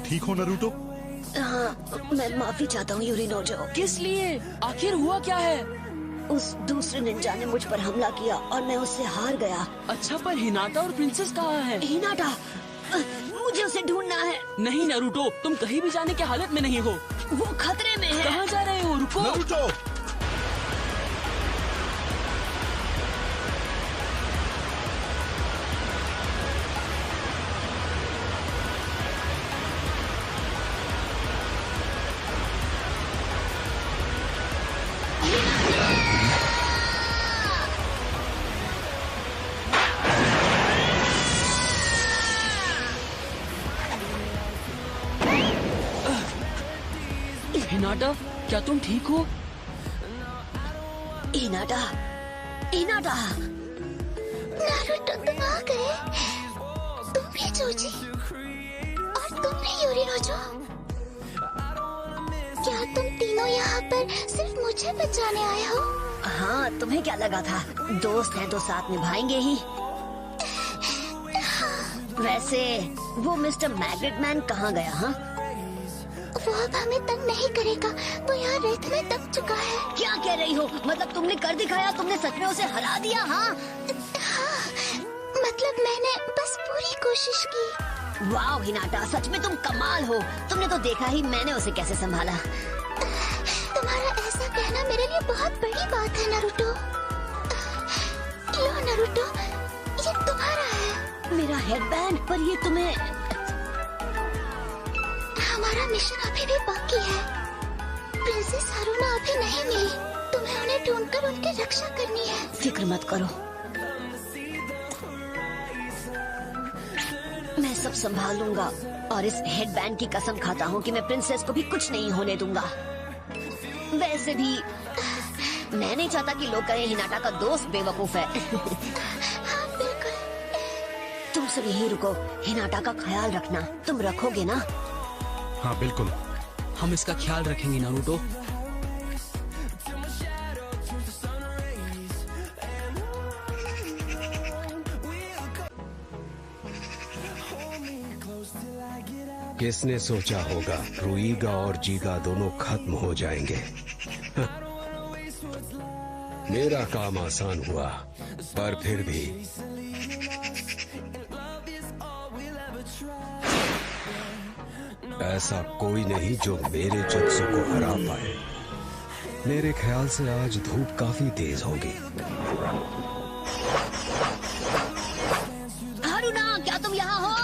ठीक हो नारुतो? हाँ, मैं माफी चाहता हूँ यूरिनोजो। किस लिए? आखिर हुआ क्या है? उस दूसरे निंजा ने मुझ पर हमला किया और मैं उससे हार गया। अच्छा, पर हिनाटा और प्रिंसेस कहाँ है? हिनाटा, मुझे उसे ढूंढना है। नहीं नारुतो, तुम कहीं भी जाने की हालत में नहीं हो। वो खतरे में है। कहाँ जा रहे हो? रुको। नारुतो! हिनाटा, क्या तुम ठीक हो? Hinata, Hinata. नारुतो, तुम आ गए। तुम भी जोजी और तुम भी यूरिनोजो। क्या तुम तीनों यहाँ पर सिर्फ मुझे बचाने आए हो? हाँ, तुम्हें क्या लगा था? दोस्त हैं तो साथ निभाएंगे ही। वैसे वो मिस्टर मैग्नेट मैन कहाँ गया? हाँ, वो अब हमें तंग नहीं करेगा। वो यहाँ रेत में दब चुका है। क्या कह रही हो? मतलब तुमने कर दिखाया? तुमने सच में उसे हरा दिया? हाँ, मतलब मैंने बस पूरी कोशिश की। वाह हिनाटा, सच में तुम कमाल हो। तुमने तो देखा ही मैंने उसे कैसे संभाला। तुम्हारा ऐसा कहना मेरे लिए बहुत बड़ी बात है नारुतो। लो नारुतो, ये तुम्हारा है। मेरा हेडबैंड? पर ये तुम्हें... हमारा मिशन अभी भी बाकी है। प्रिंसेस हारुना अभी नहीं मिली। तुम्हें उन्हें ढूंढकर उनकी रक्षा करनी है। फिक्र मत करो, मैं सब संभाल लूंगा। और इस हेडबैंड की कसम खाता हूँ कि मैं प्रिंसेस को भी कुछ नहीं होने दूंगा। वैसे भी मैं नहीं चाहता कि लोग कहें हिनाटा का दोस्त बेवकूफ है। हाँ बिल्कुल। तुम सब यहीं रुको, हिनाटा का ख्याल रखना। तुम रखोगे ना? हाँ बिल्कुल। हम इसका ख्याल रखेंगे नारुतो। किसने सोचा होगा रुईगा और जीगा दोनों खत्म हो जाएंगे। मेरा काम आसान हुआ, पर फिर भी ऐसा कोई नहीं जो मेरे जुत्सु को हरा पाए। मेरे ख्याल से आज धूप काफी तेज होगी। हारुना, क्या तुम यहाँ हो?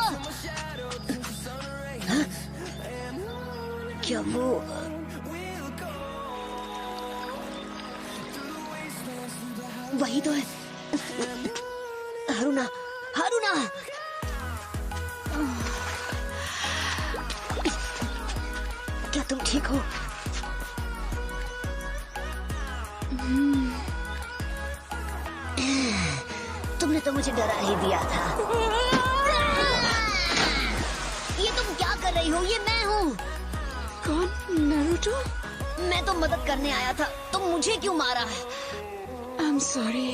हाँ? क्या वो... वही तो है। हारुना, हारुना! क्या तुम ठीक हो? तुमने तो मुझे डरा ही दिया था। ये तुम क्या कर रही हो? ये मैं हूँ। कौन? नारुतो? मैं तो मदद करने आया था। तुम मुझे क्यों मारा? I'm sorry।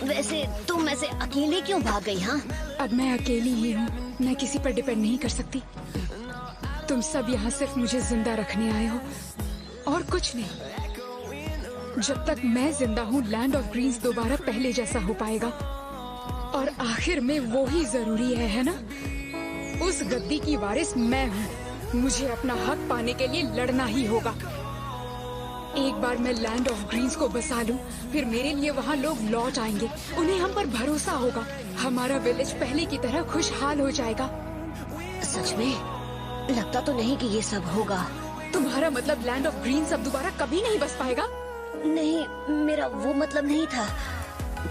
वैसे तुम ऐसे अकेले क्यों भाग गई? हाँ, अब मैं अकेली ही हूँ। मैं किसी पर डिपेंड नहीं कर सकती। तुम सब यहाँ सिर्फ मुझे जिंदा रखने आए हो और कुछ नहीं। जब तक मैं जिंदा हूँ, लैंड ऑफ ग्रीन्स दोबारा पहले जैसा हो पाएगा। और आखिर में वो ही जरूरी है ना? उस गद्दी की वारिस मैं हूँ। मुझे अपना हक पाने के लिए लड़ना ही होगा। एक बार मैं लैंड ऑफ ग्रीन्स को बसा लूं, फिर मेरे लिए वहाँ लोग लौट आएंगे। उन्हें हम पर भरोसा होगा। हमारा विलेज पहले की तरह खुशहाल हो जाएगा। सच में? लगता तो नहीं कि ये सब होगा। तुम्हारा मतलब लैंड ऑफ ग्रीन्स अब दोबारा कभी नहीं बस पाएगा? नहीं, मेरा वो मतलब नहीं था।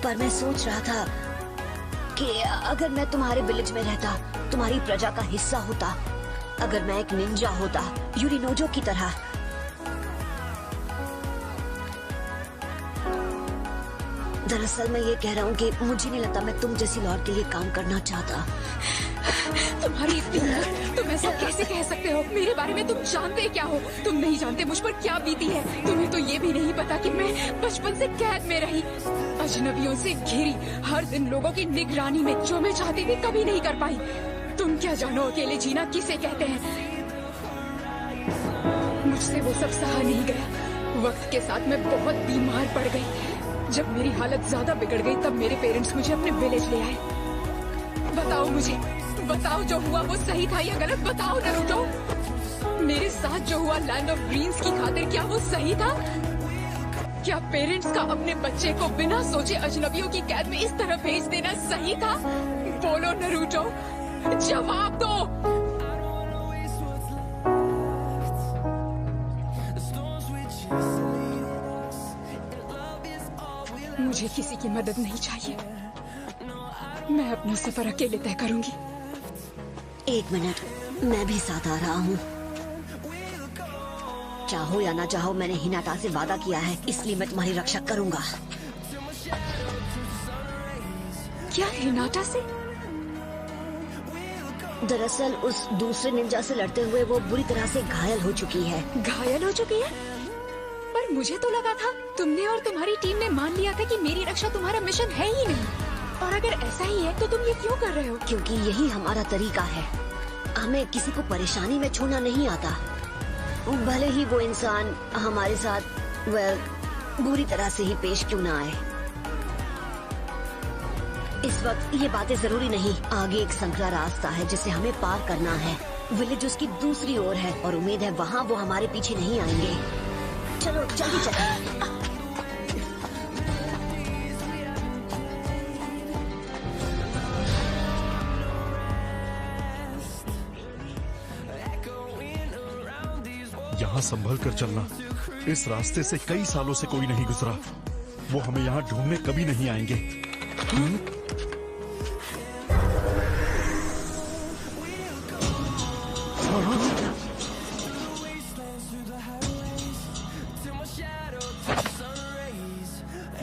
पर मैं सोच रहा था कि अगर मैं तुम्हारे विलेज में रहता, तुम्हारी प्रजा का हिस्सा होता, अगर मैं एक निंजा होता यूरिनोजो की तरह। दरअसल मैं ये कह रहा हूँ कि मुझे नहीं लगता मैं तुम जैसी लॉर्ड के लिए काम करना चाहता। तुम्हारी इतनी हिम्मत, तुम ऐसा कैसे कह सकते हो? मेरे बारे में तुम जानते क्या हो? तुम नहीं जानते मुझ पर क्या बीती है। तुम्हें तो ये भी नहीं पता कि मैं बचपन से कैद में रही, अजनबियों से घिरी, हर दिन लोगों की निगरानी में। जो मैं चाहती थी कभी नहीं कर पाई। तुम क्या जानो अकेले जीना किसे कहते हैं। मुझसे वो सब सहा नहीं गया। वक्त के साथ मैं बहुत बीमार पड़ गई। जब मेरी हालत ज्यादा बिगड़ गई तब मेरे पेरेंट्स मुझे अपने विलेज ले आए। बताओ मुझे, बताओ जो हुआ वो सही था या गलत, बताओ नारुतो। मेरे साथ जो हुआ लैंड ऑफ ड्रीम्स की खातिर, क्या वो सही था? क्या पेरेंट्स का अपने बच्चे को बिना सोचे अजनबियों की कैद में इस तरह भेज देना सही था? बोलो नारुतो, जवाब दो। मुझे किसी की मदद नहीं चाहिए। मैं अपना सफर अकेले तय करूंगी। एक मिनट, मैं भी साथ आ रहा हूँ। चाहो या ना चाहो, मैंने हिनाटा से वादा किया है, इसलिए मैं तुम्हारी रक्षा करूंगा। क्या हिनाटा से? दरअसल उस दूसरे निंजा से लड़ते हुए वो बुरी तरह से घायल हो चुकी है। घायल हो चुकी है? पर मुझे तो लगा था तुमने और तुम्हारी टीम ने मान लिया था कि मेरी रक्षा तुम्हारा मिशन है ही नहीं। और अगर ऐसा ही है तो तुम ये क्यों कर रहे हो? क्योंकि यही हमारा तरीका है। हमें किसी को परेशानी में छोड़ना नहीं आता, भले ही वो इंसान हमारे साथ बुरी तरह से ही पेश क्यों ना आए। इस वक्त ये बातें जरूरी नहीं। आगे एक संकरा रास्ता है जिसे हमें पार करना है। विलेज उसकी दूसरी ओर है और उम्मीद है वहाँ वो हमारे पीछे नहीं आएंगे। चलो जल्दी चलो। यहाँ संभल कर चलना। इस रास्ते से कई सालों से कोई नहीं गुजरा। वो हमें यहाँ ढूंढने कभी नहीं आएंगे।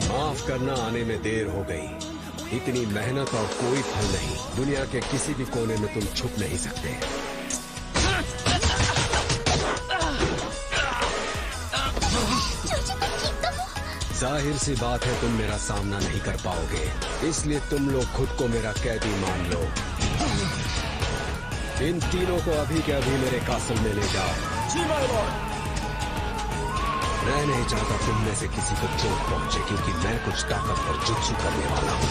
माफ करना, आने में देर हो गई। इतनी मेहनत और कोई फल नहीं। दुनिया के किसी भी कोने में तुम छुप नहीं सकते। जाहिर सी बात है तुम मेरा सामना नहीं कर पाओगे, इसलिए तुम लोग खुद को मेरा कैदी मान लो। इन तीनों को अभी के अभी मेरे कासल में ले जाओ। जी माय लॉर्ड। मैं नहीं चाहता तुम में से किसी को चोट पहुंचे, क्योंकि मैं कुछ ताकतवर जुत्सु करने वाला हूँ।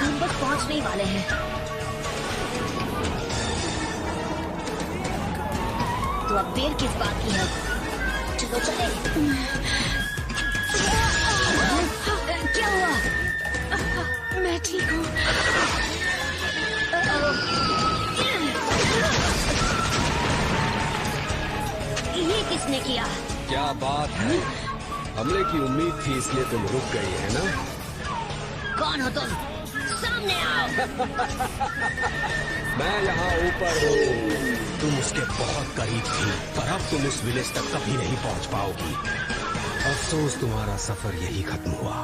हम बस पहुंचने ही वाले हैं। तो अब देर किस बात की है? चलो चले। क्या हुआ? मैं ठीक हूँ। ये किसने किया? क्या बात है? हमले की उम्मीद थी इसलिए तुम रुक गई है ना? कौन हो तुम? सामने आओ। मैं यहाँ ऊपर हूँ। तुम उसके बहुत करीब थी, पर अब तुम उस विलेज तक कभी नहीं पहुँच पाओगी। अफसोस, तुम्हारा सफर यही खत्म हुआ।